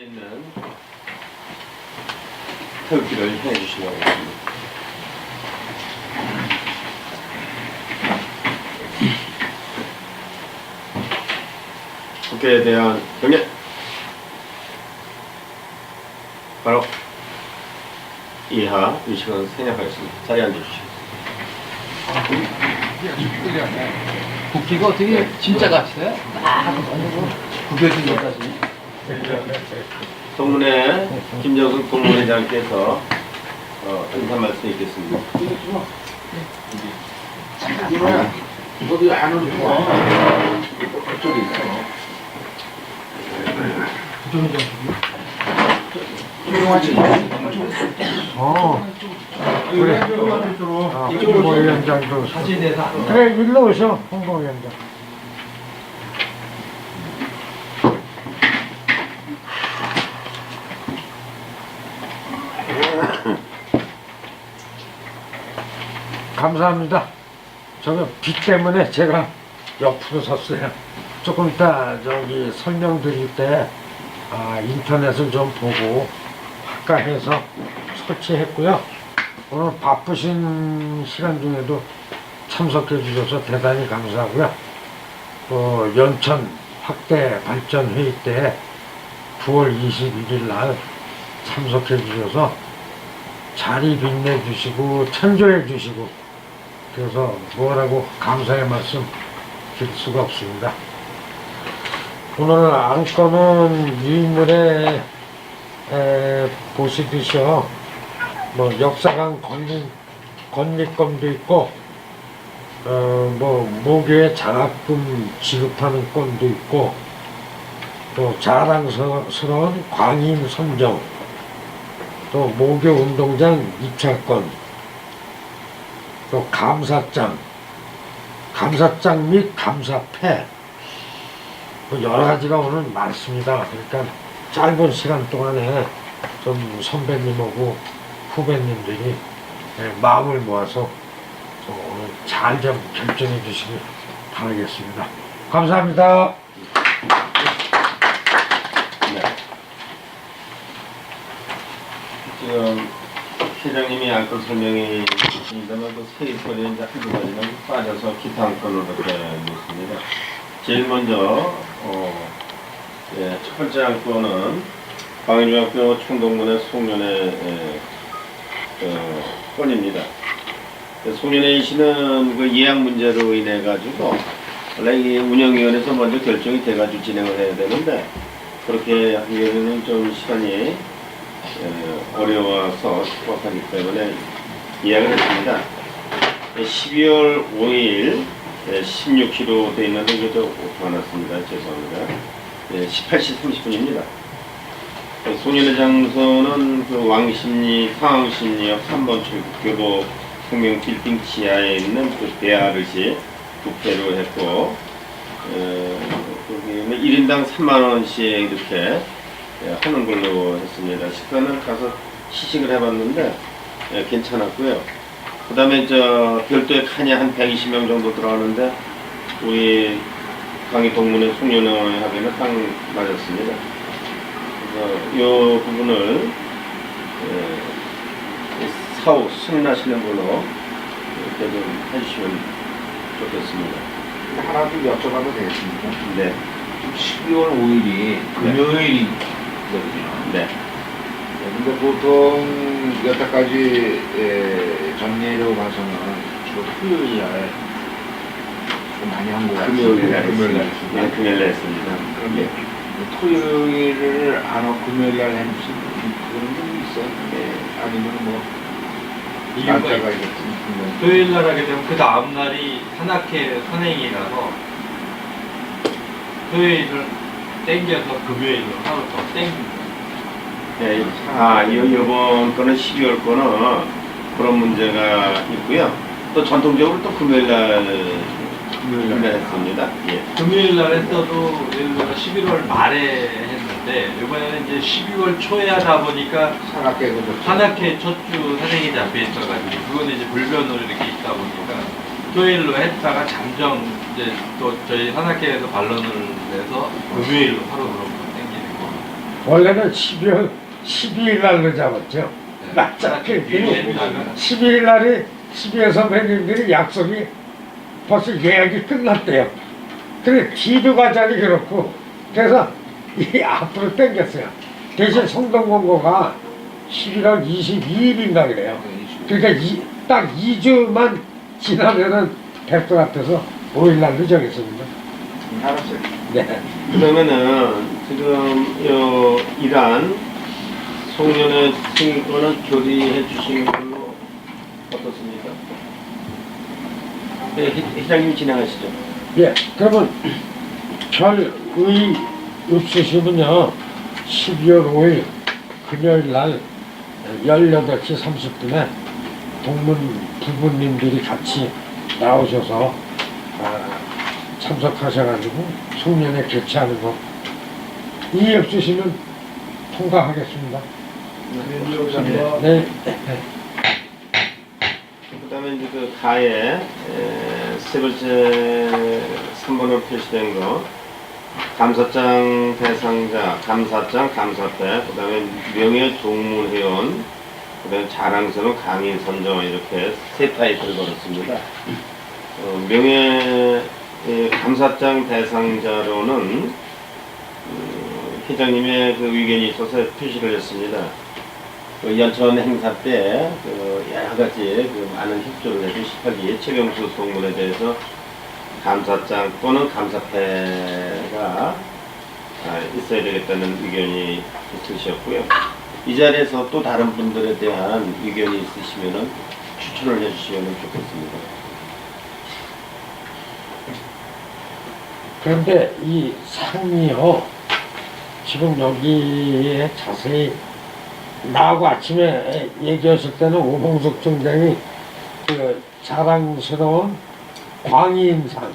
있는 태극기를 향해 주시기 바랍니다. 국회에 대한 경례. 바로 이하 이 시간 생략하였습니다. 자리에 앉아주시겠습니다. 국기가 어떻게 진짜 같아요? 구겨진 것 같이. 동문회 김정숙 동문회장께서 인사 말씀 있겠습니다. 어디 안으로 들어와. 그쪽에 있어. 그래. 홍보위원장도 사진에서 그래 일로 오셔 홍보위원장. 감사합니다. 저는 비 때문에 제가 옆으로 섰어요. 조금 이따 저기 설명드릴 때 인터넷을 좀 보고 할까 해서 설치했고요. 오늘 바쁘신 시간 중에도 참석해 주셔서 대단히 감사하고요. 또 연천 확대 발전 회의 때 9월 21일 날 참석해 주셔서 자리 빛내 주시고 천조해 주시고 그래서 뭐라고 감사의 말씀 드릴 수가 없습니다. 오늘 안건은 유인물에 보시듯이 뭐 역사관 건립건도 있고 뭐 모교에 장학금 지급하는 건도 있고 또 자랑스러운 광인 선정 또 모교 운동장 입찰권 또 감사장 및 감사패 뭐 여러 가지가 오늘 많습니다. 그러니까 짧은 시간 동안에 좀 선배님하고 후배님들이 마음을 모아서 오늘 잘 좀 결정해 주시길 바라겠습니다. 감사합니다. 네. 지금 회장님이 안건 설명이 있습니다만 그 세입권이 이제 한두 가지는 빠져서 기타 안건으로 이렇게 있습니다. 제일 먼저 첫 번째 안건은 광해중학교 총동문회 송년회 건입니다. 송년회 시는 그 예약 문제로 인해 가지고 원래 이 운영위원회에서 먼저 결정이 돼 가지고 진행을 해야 되는데 그렇게 하기 위해서는 좀 시간이 어려워서 촉박하기 때문에 예약을 했습니다. 12월 5일 16km 되어 있는데 이게 좀 오타났습니다. 죄송합니다. 18시 30분입니다. 송년회 장소는 그 왕십리 상황십리역 3번 출구 교보 생명 빌딩 지하에 있는 그 대아르시 뷔페로 했고 거기는 1인당 3만원씩 이렇게 하는 걸로 했습니다. 식사는 가서 시식을 해봤는데 괜찮았고요. 그 다음에 저 별도의 칸이 한 120명 정도 들어가는데 우리 강의 동문회 송년회 하기는 딱 맞았습니다. 그래서 이 부분을 사후 승인하시는 걸로 이렇게 좀 해주시면 좋겠습니다. 하나 좀 여쭤봐도 되겠습니까? 네. 12월 5일이 금요일이거든요. 네. 근데 보통 여태까지 전례로 봐서는 주로 토요일 날에 좀 많이 한 것 같아요. 금요일 날 금요일 날 했습니다. 네, 금요일 날 했습니다. 그런데 토요일을 안 하고 금요일 날 해주신 그런 게 있어요? 아니면 뭐 이유가 날짜가 있죠. 있겠습니다. 토요일 날 하게 되면 그 다음 날이 산악회 선행이라서 토요일을 땡겨서 금요일로 하루 더 땡깁니다. 네, 이번 거는 12월 거는 그런 문제가 있고요. 또 전통적으로 또 금요일 날 했습니다. 예. 금요일 날 했어도 예를 들어 11월 말에 했는데 이번에는 이제 12월 초에 하다 보니까 산악회 첫 주 선행이 잡혀 있어가지고 그거는 이제 불변으로 이렇게 있다 보니까 토요일로 했다가 잠정 이제 또 저희 산악회에서 반론을 내서 금요일로 하루 그런 거 땡기는 거. 원래는 12월 12일 날로 잡았죠. 맞잖아요. 12일 날이 12회 선배님들이 약속이 벌써 예약이 끝났대요. 그래 기도 과장이 그렇고 그래서 이 앞으로 당겼어요. 대신 성동공고가 11월 22일인가 그래요. 그러니까 딱 2주만 지나면은 될 것 같아서 5일 날로 정했습니다. 알았어요. 네. 그러면은 지금 요 이란 송년회 승인권은 조리해 주시는 걸로 어떻습니까? 네, 회장님 진행하시죠. 예, 그러면 별 의의 없으시면요 12월 5일 금요일 날 18시 30분에 동문 부부님들이 같이 나오셔서 참석하셔가지고 송년회 개최하는 거 이의 없으시면 통과하겠습니다. 네. 그 다음에 이제 그 가에 세 번째 3번으로 표시된 거 감사장 대상자, 감사장, 감사패, 그 다음에 명예 동문회원, 그 다음에 자랑스러운 강인 선정 이렇게 세 타입을 걸었습니다. 명예 감사장 대상자로는 회장님의 그 의견이 있어서 표시를 했습니다. 그 연천 행사 때 여러 가지 많은 협조를 해준 18기 최경수 동문에 대해서 감사장 또는 감사패가 있어야 되겠다는 의견이 있으셨고요. 이 자리에서 또 다른 분들에 대한 의견이 있으시면 추천을 해주시면 좋겠습니다. 그런데 이 상이요 지금 여기에 자세히 나하고 아침에 얘기했을 때는 오봉석 총장이 그 자랑스러운 광인상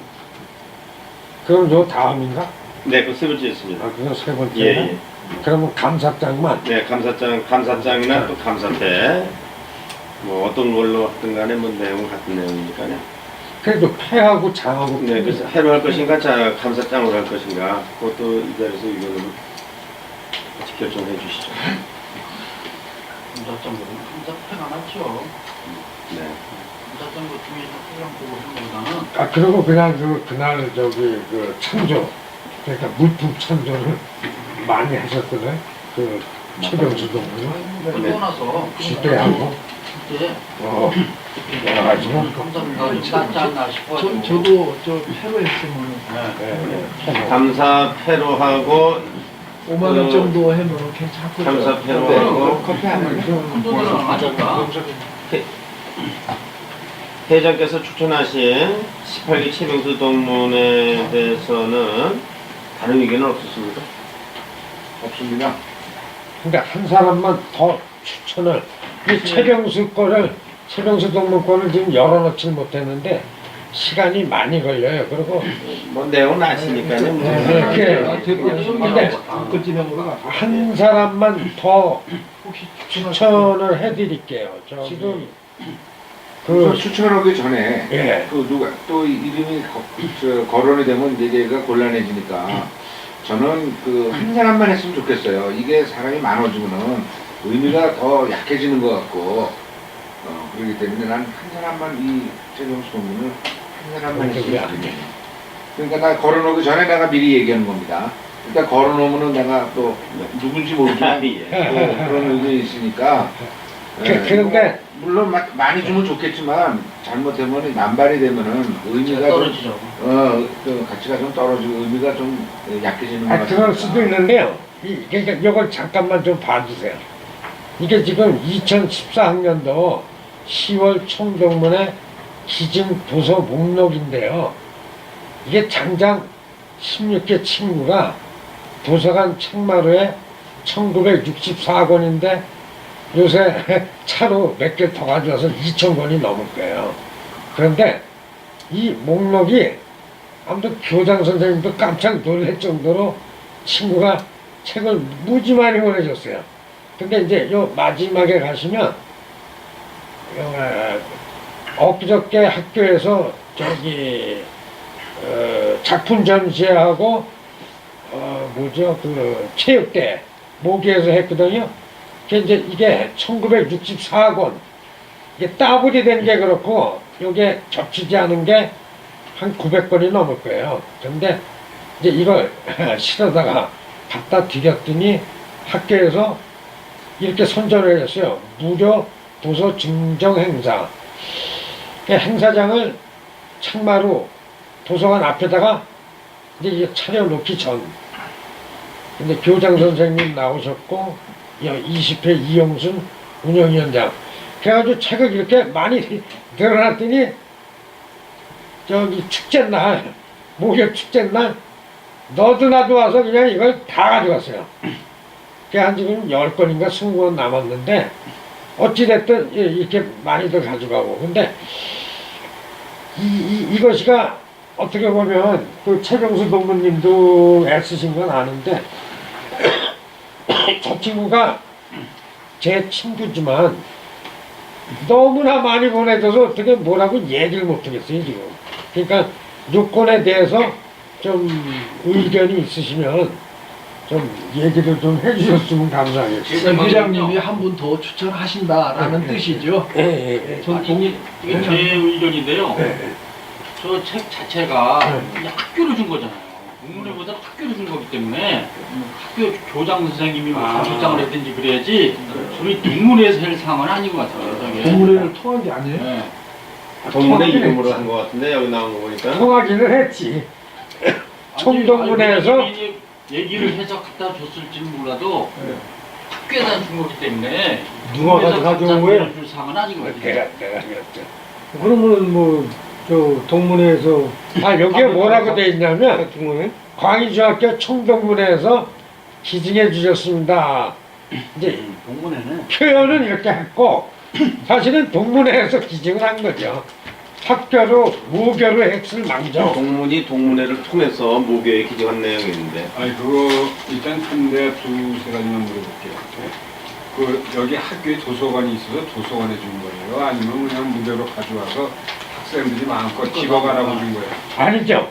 그럼 요 다음인가? 네, 그 세 번째였습니다. 그거 세 번째. 예, 예. 그러면 감사장만. 네, 감사장이나 또 감사패 뭐 어떤 걸로 하든 간에 뭐 내용은 같은 내용이니까요. 그래도 패하고 장하고. 네, 그래서 해로 할 것인가, 감사장으로 할 것인가, 그것도 이 자리에서 의견을 같이 결정해 주시죠. 감사장보다는 감사패가 낫죠. 네. 감사장 중에서 소장 보고 하는 것보다는 그리고 그냥 그날 그 찬조 그러니까 물품 찬조를 많이 하셨거든요. 그 최병수 동무요. 그러고 나서 시대하고 그때 여러 가지로. 감사패가 낫지 않나 싶어가지고 저도 저 패로 했으면 네. 감사패로 하고 5만 원 정도 해놓으면 괜찮거든요. 감사패로 네, 하고 커피 한 잔. 큰 돈으로 맞았다. 회장께서 추천하신 18기 최병수 동문에 대해서는 다른 의견은 없으십니까? 없습니다. 근데 한 사람만 더 추천을 이 최병수 동문 거를 지금 열어놓지 못했는데 시간이 많이 걸려요. 그리고 뭐 내용은 아시니까요. 뭐. 근데 한 사람만 더 추천을 해드릴게요. 지금 그 추천하기 전에 예. 또 누가 또 이름이 거론이 되면 이제 얘가 곤란해지니까 저는 그 한 사람만 했으면 좋겠어요. 이게 사람이 많아지면은 의미가 더 약해지는 것 같고 그렇기 때문에 난 한 사람만 이 최경수 동문을 한 사람만 했으면 좋겠어요. 그러니까 나 걸어놓기 전에 내가 미리 얘기하는 겁니다. 일단 걸어놓으면은 내가 또 누군지 모르지만 예. 또 그런 의견이 있으니까 그런데 물론 많이 주면 좋겠지만 잘못하면 남발이 되면은 의미가 떨어지죠. 그 가치가 좀 떨어지고 의미가 좀 약해지는 것 같아요. 그럴 수도 있는데요. 그러니까 이걸 잠깐만 좀 봐주세요. 이게 지금 2014학년도 10월 총동문회 기증 도서 목록인데요. 이게 장장 16개 친구가 도서관 책마루에 1964권인데 요새 차로 몇 개 더 가져와서 2,000권이 넘을 거예요. 그런데 이 목록이 아무튼 교장 선생님도 깜짝 놀랄 정도로 친구가 책을 무지 많이 보내줬어요. 근데 이제 요 마지막에 가시면 엊그저께 학교에서 작품 전시회하고 뭐죠 그 체육대회 모기에서 했거든요. 이게 1964권. 이게 따블이 된 게 그렇고, 요게 겹치지 않은 게 한 900권이 넘을 거예요. 근데 이제 이걸 실어다가 갖다 드렸더니 학교에서 이렇게 선전을 했어요. 무료 도서 증정 행사. 그 행사장을 창마루 도서관 앞에다가 이제 이게 차려놓기 전. 근데 교장 선생님 나오셨고, 20회 이영순 운영위원장. 그래가지고 책을 이렇게 많이 늘어났더니, 저기 축제날, 목요 축제날, 너도 나도 와서 그냥 이걸 다 가져갔어요. 그게 한 지금 10권인가 20권 남았는데, 어찌됐든 이렇게 많이들 가져가고. 근데, 이것이가 어떻게 보면, 그 최병수 동무님도 애쓰신 건 아는데, 저 친구가 제 친구지만, 너무나 많이 보내줘서 어떻게 뭐라고 얘기를 못하겠어요, 지금. 그러니까 요건에 대해서 좀 의견이 있으시면 좀 얘기를 좀 해주셨으면 감사하겠습니다. 회장님이 한 분 더 추천하신다라는 뜻이죠. 전 이게 제 의견인데요. 저 책 자체가 학교로 준 거잖아요. 공문회보다 학교로 준 거기 때문에 학교 교장 선생님이 뭐 감독장을 했든지 그래야지 저희 동문회에서 할 상은 아닌 것 같아요. 저게. 동문회를 통한 게 아니에요? 네. 동문회 이름으로 한 것 같은데 여기 나온 거 보니까. 통하기는 했지. 총동문회에서 아니, 얘기를 해서 갖다 줬을지는 몰라도 학교에다 준 거기 때문에 누가 가져온 거예요? 줄 상은 아닌 것 같아요. 내가 그랬죠. 그러면은 뭐 저 동문회에서 아, 여기에 뭐라고 돼 있냐면, 동문회? 광희중학교 총동문회에서 기증해 주셨습니다. 이제 동문회는 표현은 이렇게 했고, 사실은 동문회에서 기증을 한 거죠. 학교로 무교로 핵을 망정. 동문이 동문회를 통해서 모교에 기증한 내용이 있는데. 아니 그거 일단 한데 두세 가지만 물어볼게요. 그 여기 학교에 도서관이 있어서 도서관에 준 거예요? 아니면 그냥 무료로 가져와서 학생들이 마음껏 집어가라고 준 거예요? 아니죠.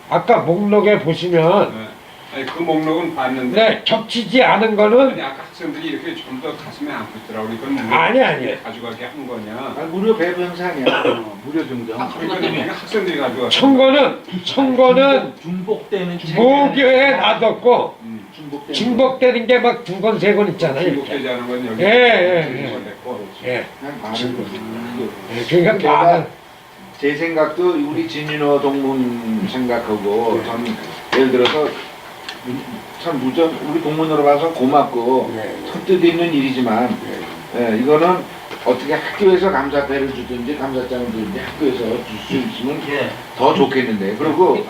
아까 목록에 보시면, 네. 아니 그 목록은 봤는데 네, 겹치지 않은 아니 거는, 아까 학생들이 이렇게 좀 더 가슴에 안고 있더라고. 그건 무료 아니. 가져가게 한 거냐? 아, 무료 배부 행사 아니야. 무료 증정. 아, 그거 그러니까 때문에. 그냥 학생들이 가져왔어. 청거는 중복되는 책. 모교에 놔뒀고, 중복된 중복되는 게 막 2권, 3권 있잖아요. 이렇게. 중복되지 않은 건 여기 예. 됐고. 예. 그냥 말을 그러니까 제가 많은, 제 생각도 우리 진인호 동문 생각하고 전 예를 들어서 참 무전 우리 동문으로 봐서 고맙고 헛뜻 있는 일이지만 이거는 어떻게 학교에서 감사패를 주든지 감사장을 주든지 학교에서 줄 수 있으면 더 좋겠는데 그리고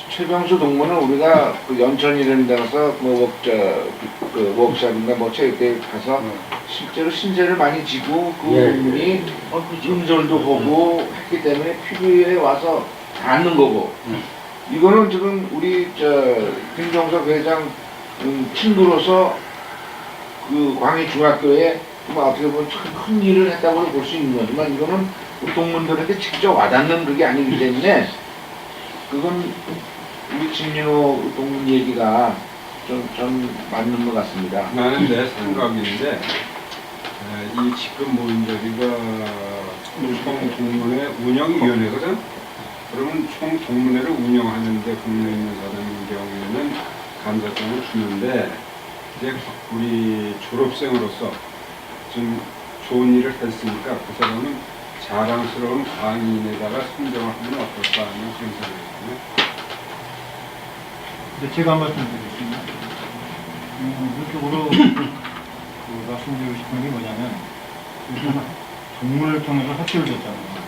최병수 동문은 우리가 그 연천이라는 데 가서 뭐 그 워크숍인가 뭐 체육대회 가서 실제로 신세를 많이 지고 그 동문이 음절도 보고 했기 때문에 피부에 와서 닿는 거고 이거는 지금 우리 김종석 회장 친구로서 그 광희 중학교에 어떻게 보면 참 큰 일을 했다고 볼 수 있는 거지만 이거는 우리 동문들한테 직접 와닿는 그게 아니기 때문에 그건 우리 진민호 동문 얘기가 좀 맞는 것 같습니다. 나는 내 생각인데 이 지금 모인 저기가 총동문회 운영위원회거든. 그러면 총동문회를 운영하는데 국내 있는 사람인 경우에는 감사장을 주는데 이제 우리 졸업생으로서 좀 좋은 일을 했으니까 그 사람은 자랑스러운 광인에다가 선정을 하면 어떨까 하는 그런 생각이거든요. 근데 제가 한 말씀 드리겠습니다. 이쪽으로 그 말씀드리고 싶은 게 뭐냐면 일단 동문을 통해서 학교를 줬잖아요.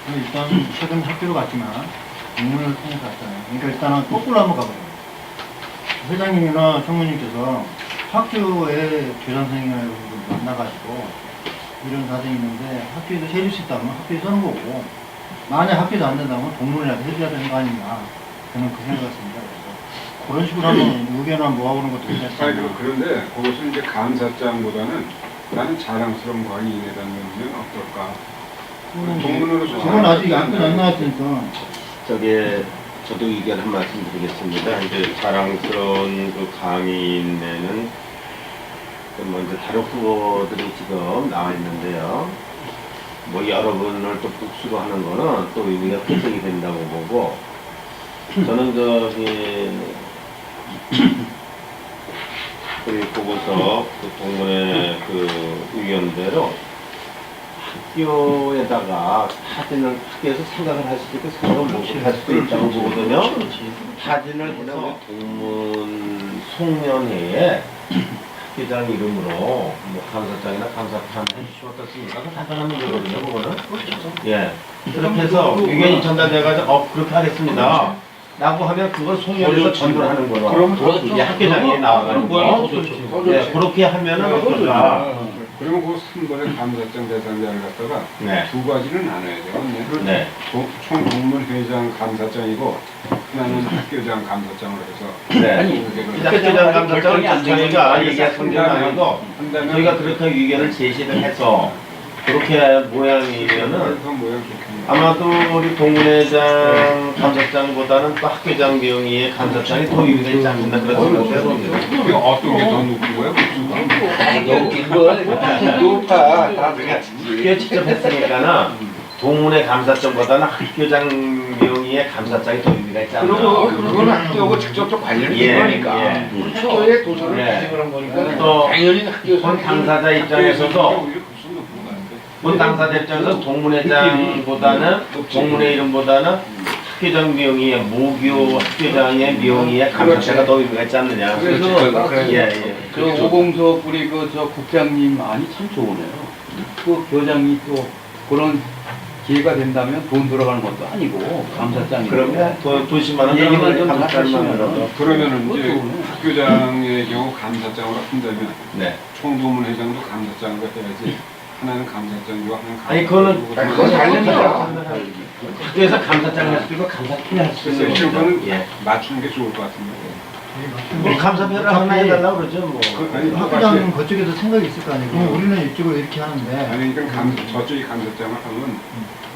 근데 일단 최근 학교로 갔지만 동문을 통해서 갔잖아요. 그러니까 일단은 거꾸로 한번 가보세요. 회장님이나 총무님께서 학교에 교장 선생님을 만나가지고 이런 사정이 있는데 학교에서 해줄 수 있다면 학교에서 하는 거고 만약 학교에서 안 된다면 동문이라도 해줘야 되는 거 아닌가 저는 그 생각했습니다. 그래서 그런 식으로 한번 의견을 모아보는 것도 괜찮습니다. 그런데 그것은 이제 감사장보다는 나는 자랑스러운 광인에 담으면 어떨까? 동문으로서 그건 아직 약간 안 나왔으니까 저기 저도 의견 한 말씀 드리겠습니다. 이제 자랑스러운 그 강인에는 먼저 다른 후보들이 지금 나와 있는데요. 뭐 여러분을 또 복수로 하는 거는 또 의미가 획득이 된다고 보고, 저는 저기 우리 보고서 그 동문회 그 의견대로 학교에다가 학교에서 생각을 할 수도 있고 생각을 못할 수도 있다고 보거든요. 사진을 해서 동문 송년회에 학교장 이름으로 뭐 감사장이나 감사판 해주시면 어떻습니까? 그 간단한 문제거든요, 그거는. 예. 그렇게 해서 의견이 전달돼가지고 그렇게 하겠습니다 라고 하면 그걸 송년회에서 전도를 하는 거예요. 그럼 이게 학교장이 나와가지고 예, 그렇게 하면은 어떨까? 그러면 그 3번의 감사장 대상자를 갖다가 네. 두 가지는 나눠야 되거든요. 네. 총 동문회장 감사장이고 하나는 학교장 감사장으로 해서 네. 학교장 감사장은 저희가 얘기할 성격은 아니고 저희가 그렇게 의견을 제시를 해서 그렇게 모양이면은 그 모양 좋겠네요. 아마도 우리 동문회장 감사장보다는 또 학교장 명의의 감사장이 더 유리가 있지 않나 그런 생각을 해봅니다. 이게 어떤 게 더 높은 거예요? 높아. 학교 직접 했으니까는 동문회 감사장보다는 학교장 명의의 감사장이 더 의미가 있지 않나. 그거는 학교하고 직접적 관련이 예, 있는 거니까. 예. 학교의 도전을 예. 기증을 한 거니까 또 당연히 학교에서 본 당사자 입장에서도 본 당사자 입장에서 동문회장보다는 동문회 이름보다는 학교장 명의의 모교 학교장의 명의의 감사자가 더 의미가 있지 않느냐. 그래서 예, 예. 저 오봉석 우리 그 저 국장님 안이 참 좋으네요. 그 교장이 또 그런 기회가 된다면 돈 들어가는 것도 아니고 감사장이. 그러면 도시만은 얘기만 좀 감사장만 하시면은. 들어도. 그러면은 그것도 이제 좋네. 학교장의 경우 감사장으로 한다면 네. 총동문회장도 감사장으로 해야지. 하나는 감사장이고 하나는 아니 그거는 그건 다릅니다. 학교에서 감사장을 할 수도 있고 감사팀을 할 수도 그래서 있는 이거는 거죠. 예. 맞추는 게 좋을 것 같은데. 뭐 감사표를 하나 해달라고 그러죠 뭐. 아니, 학교장은 그쪽에도 생각이 있을 거 아니고 우리는 이쪽으로 이렇게 하는데 아니 그러니까 저쪽이 감사장을 하면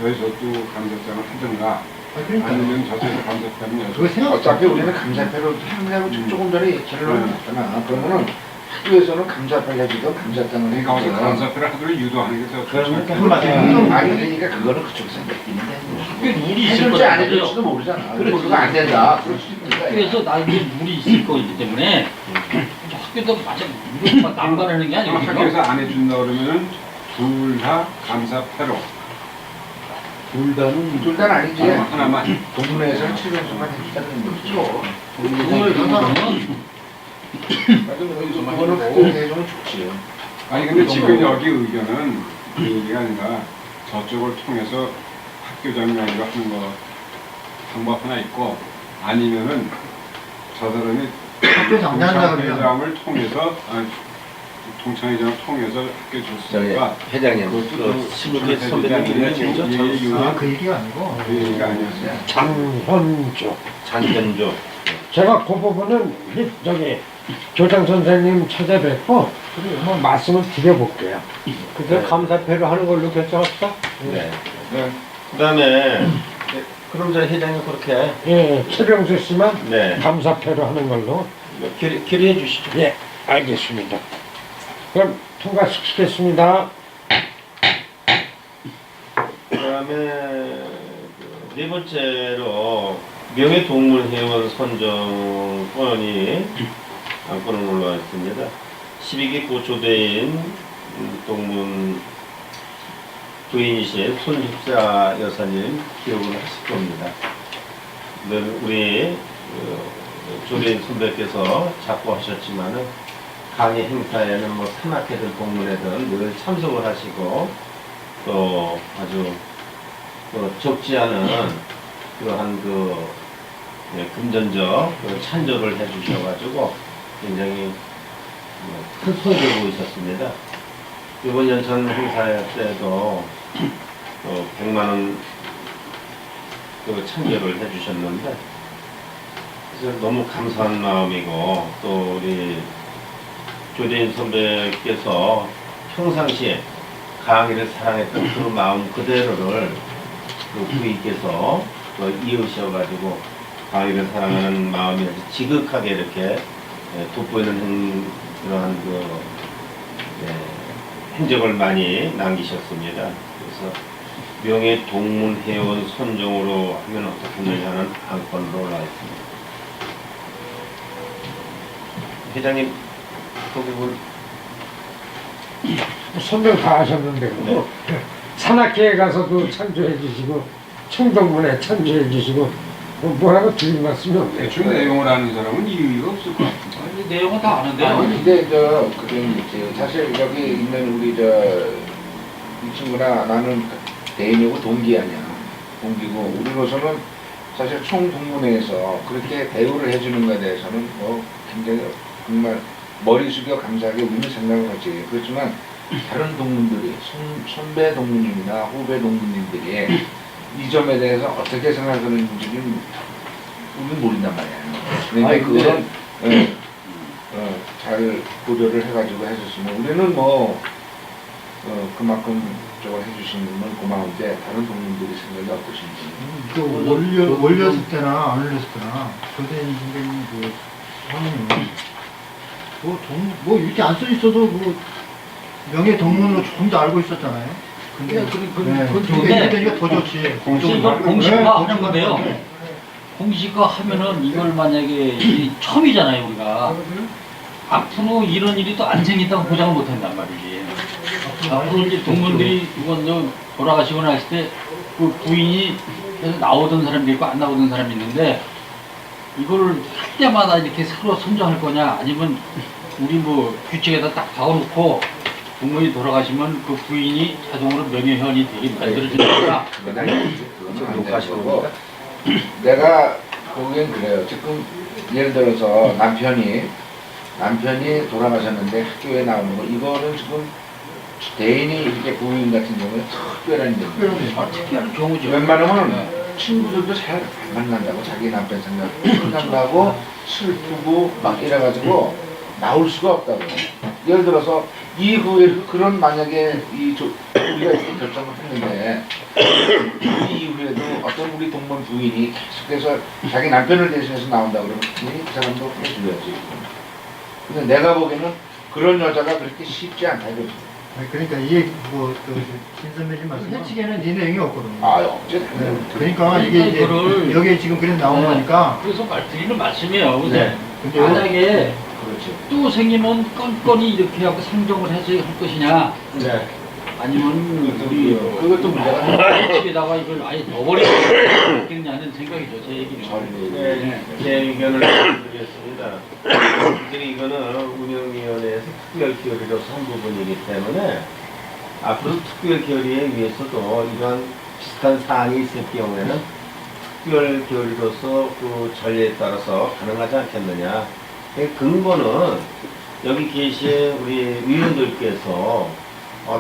여기서도 감사장을 하든가 그러니까 아니면 저쪽에서 감사장을 그거 생각 어차피 우리는 감사패로 하느냐고 조금 전에 얘기를 했잖아. 그러면은 학교에서는 감사패를 해주든 감사장을 그러니까 어서 해주든 감사표를 하도록 유도하는 게 더 좋죠. 그러니까 한마디 아니 그러니까 그거는 그쪽에서 느끼는데 학교에 물이 있을 해줄지 안 거라는 거죠. 해줄지도 모르잖아. 그렇지. 그거 안 된다. 그럴 수도 있으니까. 학교에서 나중에 물이 있을 거기 때문에 저 학교도 맞아 무조건 남발하는 게 학교에서 아니거든요. 안 해준다 그러면은 둘 다 감사패로 둘 둘 다는 아니지. 하나만. 동문회에서는 최종수만 해주자는 거죠. 그러면 그거는 학교 대회는 좋지. 아니 근데 지금 여기 의견은 그 얘기가 아니라 저쪽을 통해서 학교장 명의로 하는 거 방법 하나 있고 아니면은 저 사람이 학교장 한다 그러면 동창회장을 통해서 동창회장을 통해서 학교 줬으니까 회장님 그것도 그 시골의 선배님 이름이 뭐죠? 그 얘기가 아니고 그 얘기가 아니었어요. 장현조. 장현조. 제가 그 부분은 저기 교장 선생님 찾아뵙고 한번 말씀을 드려볼게요. 그래서 네. 감사패로 하는 걸로 결정합시다. 네. 그다음에 그럼 저 회장님 그렇게 예, 최병수 씨만 네. 감사패로 하는 걸로. 결의해 주시죠. 예, 알겠습니다. 그럼 통과시키겠습니다. 그다음에 네 번째로 명예동물회원 선정권이 안건을 올라와 있습니다. 12기 고초대인 동문 부인이신 손집사 여사님 기억을 하실 겁니다. 우리 조린 선배께서 자꾸 하셨지만은 강의 행사에는 뭐 산악회든 동문회든 늘 참석을 하시고 또 아주 적지 않은 그러한 금전적 찬조를 해주셔가지고 굉장히 큰 소리 들고 있었습니다. 이번 연천 행사 때도 100만 원 찬조를 해주셨는데 그래서 너무 감사한 마음이고 또 우리 조대인 선배께서 평상시에 강의를 사랑했던 그 마음 그대로를 부인께서 이으셔가지고 가위를 사랑하는 마음이 아주 지극하게 이렇게 돋보이는 그러한 흔적을 많이 남기셨습니다. 그래서 명예 동문 회원 선정으로 하면 어떻겠느냐 하는 안건으로 올라와 있습니다. 회장님, 그 부분 설명 다 하셨는데 뭐 산악회에 가서도 찬조해 주시고 청동문에 찬조해 주시고 뭐라고 드릴 말씀이 없네요. 대충 내용을 아는 사람은 이유가 없을 것 같아요. 아니, 내용은 다 아는데요. 아니 근데 사실 여기 있는 우리 이 친구나 나는 대인이고 동기 아니야. 동기고 우리로서는 사실 총동문회에서 그렇게 대우를 해주는 것에 대해서는 뭐 굉장히 정말 머리 숙여 감사하게 우리는 생각을 하지. 그렇지만 다른 동문들이 선배 동문님이나 후배 동문님들이 이 점에 대해서 어떻게 생각하는지는 우리는 모른단 말이야. 그러니까 아니, 근데- 그거는 잘 고려를 해가지고 해줬으면 우리는 뭐 그만큼 저걸 해주시는 건 고마운데 다른 동문들이 생각이 어떠신지. 그 올렸을 때나 안 올렸을 때나 교대인 선생님 그 사모님은 뭐 이렇게 안 써 있어도 뭐 명예 동문으로 조금 더 알고 있었잖아요. 근데 이게 더 좋지. 이걸 공식화한 건데요. 공식화하면은 이걸 만약에 이 처음이잖아요 우리가. 앞으로 이런 일이 또 안 생긴다고 보장을 못 한단 말이지. 앞으로 이제 동문들이 이건 돌아가시고 났을 때 그 부인이 계속 나오던 사람도 있고 안 나오던 사람이 있는데 이걸 할 때마다 이렇게 새로 선정할 거냐 아니면 우리 뭐 규칙에다 딱 박아놓고 동문이 돌아가시면 그 부인이 자동으로 명예회원이 되게 만들어지는 거야. 그건 아니지. 그건 안 되는 거고. 내가 보기엔 그래요. 지금 예를 들어서 남편이 돌아가셨는데 학교에 나오는 거 이거는 지금 대인이 이렇게 부인 같은 경우는 특별한 경우. 특별한 경우죠. 웬만하면 친구들도 잘 안 만난다고 자기 남편 생각하고 슬프고 막 이래가지고 나올 수가 없다고. 예를 들어서 이후에 그런 만약에 우리가 이렇게 결정을 했는데 이 이후에도 어떤 우리 동문 부인이 계속해서 자기 남편을 대신해서 나온다 그러면 그 사람도 해줘야지. 근데 내가 보기에는 그런 여자가 그렇게 쉽지 않다 이거지. 그러니까 이게 뭐신 선배님 말씀 해치기에는 이 내용이 없거든요. 아, 없지. 그러니까 이게 여기 지금 그림 나온 거니까. 그래서 드리는 말씀이에요. 네. 근데 만약에 그렇지. 또 생기면 건건이 이렇게 하고 상정을 해서 할 것이냐 네. 아니면 우리 그것도 문제가 집에다가 이걸 아예 넣어버리겠냐는 생각이죠. 제 얘기는. 네, 제 의견을 말씀드리겠습니다. 특별히 이거는 운영위원회에서 특별 기여리로서 한 부분이기 때문에 앞으로 특별 기여리에 위해서도 이런 비슷한 사안이 있을 경우에는 특별 기여리로서 그 전례에 따라서 가능하지 않겠느냐. 그 근거는 여기 계신 우리 위원들께서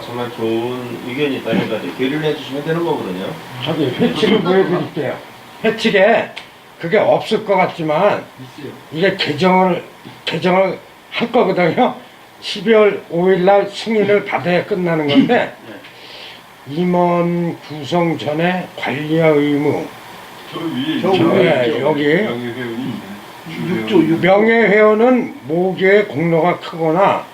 정말 좋은 의견이 있다 해가지고 결의를 해주시면 되는 거거든요. 저기 회칙을 보여드릴게요. 회칙에 그게 없을 것 같지만 이게 개정을 할 거거든요. 12월 5일 날 승인을 받아야 끝나는 건데 임원 구성 전에 관리할 의무. 네, 여기 명예회원은 모교의 공로가 크거나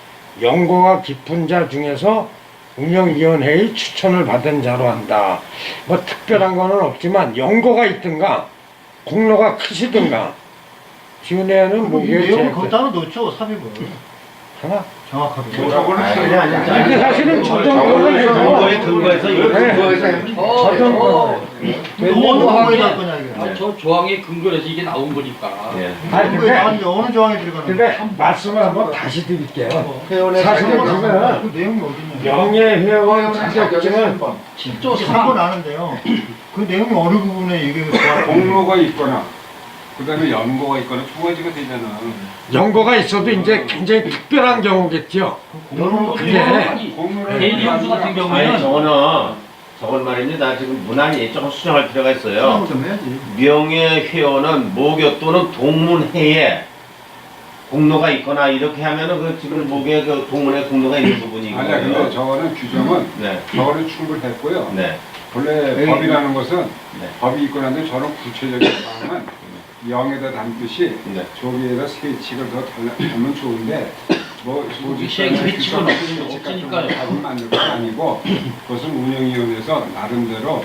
연고가 깊은 자 중에서 운영위원회의 추천을 받은 자로 한다. 뭐 특별한 거는 없지만 연고가 있든가 공로가 크시든가 지은애는 모교의 내용을 거기다 넣죠 삽입을. 하나? 정확하게. 근데 사실은 저 정도는 해도 근거에서 이거 그거에서 저정도 어느 조항에 갈 거냐 이게. 저 조항에 근거를 해서 이게 나온 거니까. 예. 아니 근데 어느 조항에 들어가는 근데 말씀을 한번 다시 드릴게요. 회원의 사실은 자격증은 지금 그 내용이 어딨냐. 명예회원 자격증은 7조 3번 3. 아는데요. 그 내용이 어느 부분에 이게 공로가 있거나 그다음에 연고가 있거나 두 가지가 되잖아. 연고가 있어도 이제 굉장히 특별한 경우겠죠. 그게 공로를 대리 연수 같은 아니 경우에는 저건 말입니다. 지금 문안이 조금 수정할 필요가 있어요. 좀 해야지. 명예회원은 모교 또는 동문회에 공로가 있거나 이렇게 하면은 그 지금 모교의 그 동문회 공로가 있는 부분이거든요. 아니야, 근데 저거는 규정은 네, 저거는 충분했고요. 네, 원래 법이라는 것은 네. 법이 있고 난데 저런 구체적인 사항은 영에다 담듯이 네. 조기에다 스케치를 더 달면 좋은데 뭐 시행이 스케치가 없으니까요. 답은 만들 건 아니고 그것은 운영위원회에서 나름대로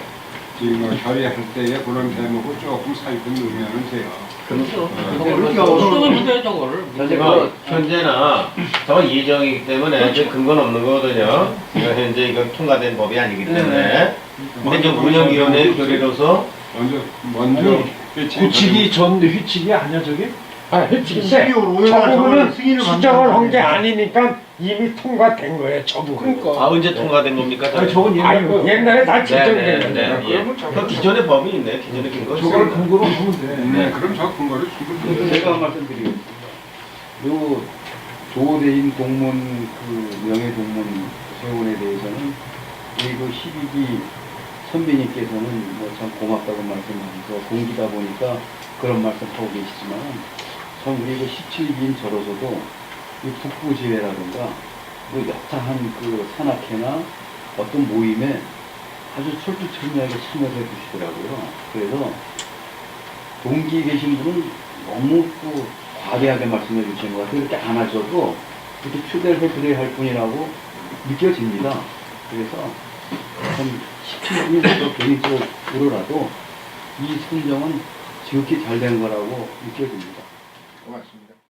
지금 뭐 결의할 때에 그런 대목을 조금 살펴 놓으면 돼요. 그렇죠. 그렇게 수정을 못해 저거를. 뭐 현재나 저 예정이기 때문에 이제 근거는 없는 거거든요. 지금 현재 이거 통과된 법이 아니기 때문에. 근데 이제 운영위원회 결의로서 먼저 구치기 전 휘치기 아니야 저게? 아, 해치인데 12월 5일 저 날 부분은 승인을 수정을 한 게 받는 아니니까 이미 통과된 거예요. 저 부분. 아 언제 통과된 겁니까? 아니 저건 옛날 아유, 거. 옛날에 다 지정된 네, 거예요. 예. 그 기존의 법이 있네. 기존의 근거. 저걸 근거로 하면 돼. 네, 그럼 저 근거를 충분히 제가 한 말씀 드리겠습니다. 요 조대인 공무원 그 명예 공무원 세원에 대해서는 그리고 12기 선배님께서는 뭐 참 고맙다고 말씀하셔서 공기다 보니까 그런 말씀하고 계시지만 참 우리 그 17기인 저로서도 이 북부지회라든가 그 여타한 그 산악회나 어떤 모임에 아주 철두철미하게 참여해 주시더라고요. 그래서 동기에 계신 분은 너무 또 과대하게 말씀해 주시는 것 같아요. 이렇게 안 하셔도 이렇게 초대를 해드려야 할 뿐이라고 느껴집니다. 그래서 참 17일도 개인적으로라도 이 선정은 지극히 잘 된 거라고 느껴집니다. 고맙습니다.